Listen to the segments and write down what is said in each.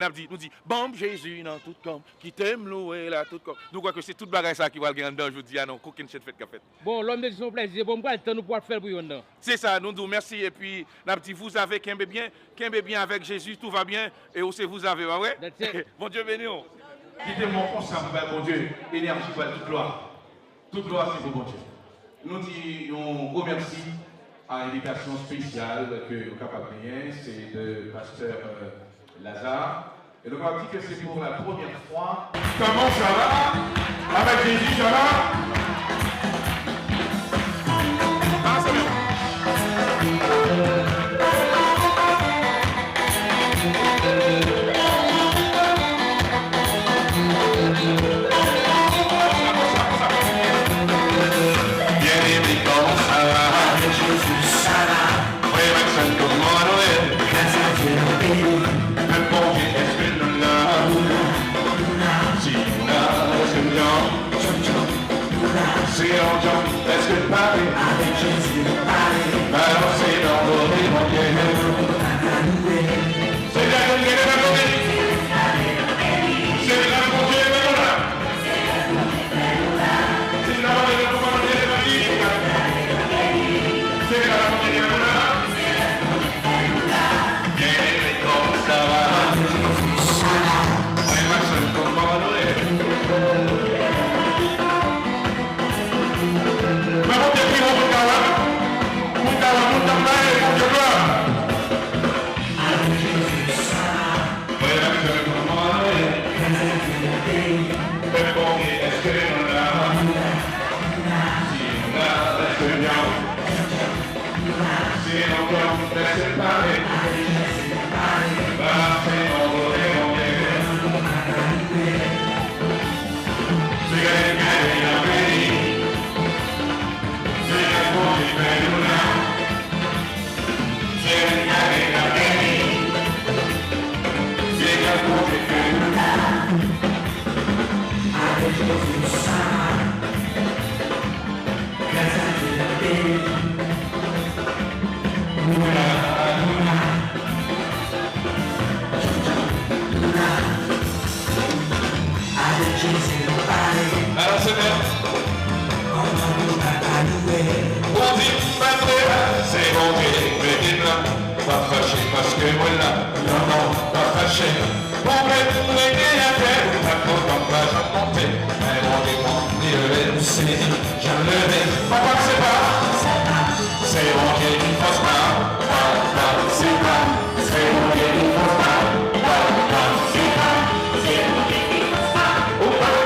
Nous dit, bon Jésus dans tout comme, qui t'aime louer là tout comme. Nous croyons que c'est toute bagaille ça qui va le gagner dedans, je dis, ah non, aucune chose fait qu'a fait. Bon, l'homme de son plaisir, bon, le temps nous pouvoir faire pour yon. C'est ça, nous disons merci et puis, nous dit, vous avez qu'un bien avec Jésus, tout va bien, et aussi vous avez, ouais? Bon Dieu béni. Dites-moi, on s'en va, bon Dieu, énergie pour toute gloire. Toute gloire, c'est pour bon Dieu. Nous disons, remercie à l'invitation spéciale que vous capable de c'est de pasteur Lazare. Et donc on va dire que c'est pour la première fois. Comment ça va? Avec Jésus, ça va? Ah, c'est bien. Est-ce que Paris avec Jésus Paris balancer dans vos démons c'est la conduite de la conduite c'est la conduite de la c'est la conduite de la c'est la conduite de la vieni comme ça va c'est ma seule commande Alors c'est bien. On dit c'est bon Dieu, pas fâché parce que voilà, non, pas fâché. On veut l'aider à faire, pas content, pas j'en monter. Mais on est bon, c'est j'en levé, papa c'est pas, c'est bon Dieu qui passe pas, c'est pas, c'est bon Dieu qui passe pas, c'est pas, c'est bon Dieu qui passe pas, ou pas.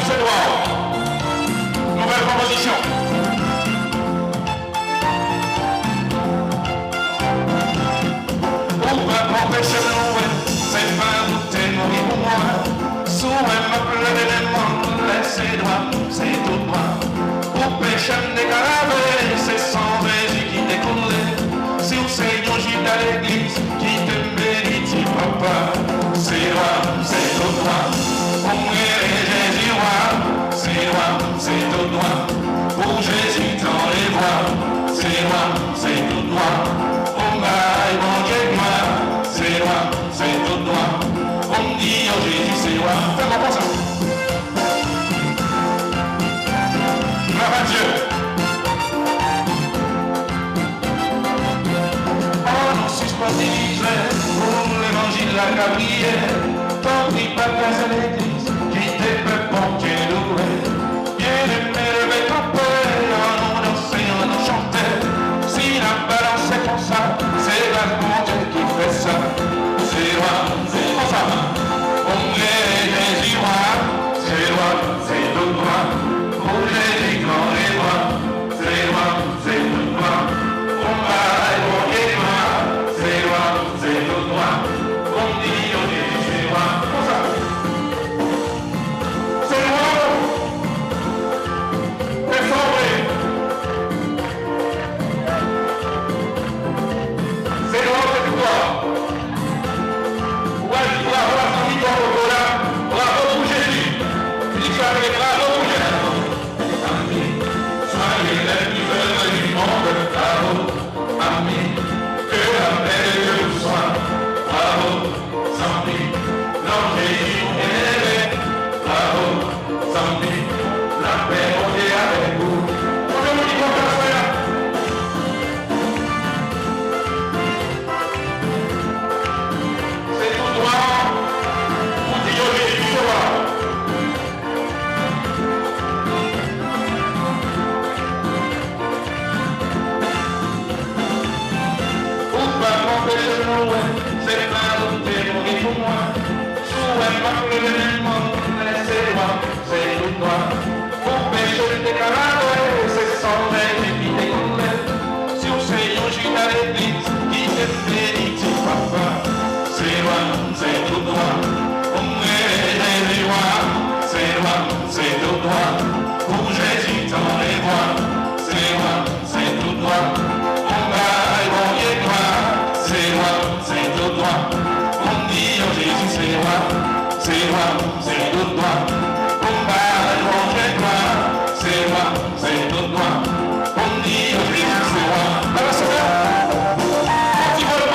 c'est droit. Nouvelle composition. Pour m'empêcher de louer, c'est pas douter, mourir pour moi. Souvent, ma pleine élément, laissez droit, c'est tout droit. Pour pécher des caravelles, c'est sans Jésus qui découlait. Si vous savez, on gîte à l'église, qui te mérite, papa. C'est droit, c'est tout droit. Pour mourir, Jésus roi. C'est droit, c'est tout droit. Pour Jésus dans les voies. C'est droit, c'est tout droit. On gagne, mon Dieu, gloire. C'est droit, c'est tout droit. On dit, oh Jésus, c'est droit. Fais-moi comme ça. Gloire à Dieu. Oh non, suspendisé pour l'évangile de la cabrière. Tant pis, pas à l'église, qui t'est peu bon, qui est loué. Bien aimé, levé ton père, on dansait, on chantait. Si la balance est comme ça, c'est la bonté qui fait ça. C'est roi, c'est comme ça. On est Jésus roi, c'est roi, c'est tout droit. Pour Jésus dans les bras, c'est roi, c'est tout droit. On va évoquer moi, c'est roi, c'est tout droit. On dit au Jésus, c'est roi, comme ça. C'est roi, c'est sauvé. C'est roi, c'est tout droit. Bravo pour Jésus. Dis ça avec bravo pour Jésus. Soyez les plus heureux du monde. Bravo. Amen. Que la paix de Dieu vous soit. Bravo. Santé. Non, Jésus est élevé. Bravo. Santé. La paix est avec vous. On ne vous dit pas ça. C'est tout droit. C'est pas douter, mourir pour moi. Souvent, ma pleine élément, laissez droit, c'est tout droit. Pour pécher des camarades, c'est sans Jésus qui découlait. Si on sait, on gîte à l'église, qui te bénit, papa. C'est roi, c'est tout droit. On est Jésus roi, c'est roi, c'est tout droit. Pour Jésus dans les voies, c'est roi, c'est tout droit. On va évoquer gloire, c'est roi, c'est tout droit. On dit oh Jésus c'est roi, c'est roi, c'est tout droit. On va évoquer gloire, c'est roi, c'est tout droit. On dit oh Jésus c'est roi. Alors c'est bien. On dit bon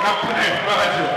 n'a pris radio.